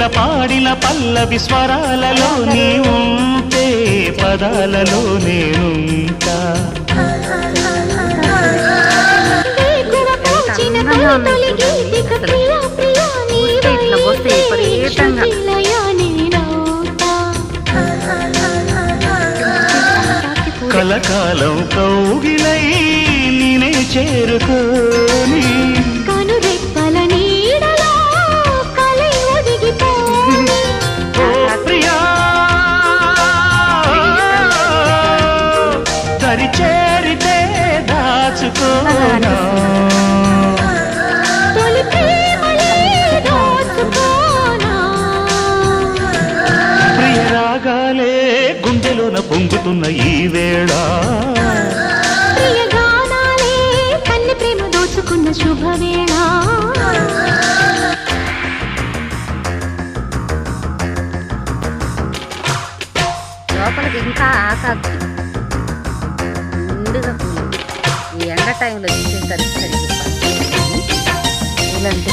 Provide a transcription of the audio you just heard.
పాడిన పల్లవి స్వరాలలో నీ ఉంటే పదాలలో నేనుంటా. కలకాలం కౌగిలై నేనే చేరుకోని కనురెప్పల నీడలో కలై ఒదిగిపోని ప్రియా దరి చేరితే దాచుకోనా తొలి ప్రేమలే దోచుకోనా ప్రియ రాగాలే గుండెలోన పొంగుతున్న ఈ వేళ ప్రియ గానాలే కన్ని ప్రేమ దోచుకున్న శుభవేళ లోపలికి ఇంకా ఆకాకి నిండుగా పూలు ఈ ఎండ టైంలో తీసేసరికి సరిగ్గా పూలు అంటే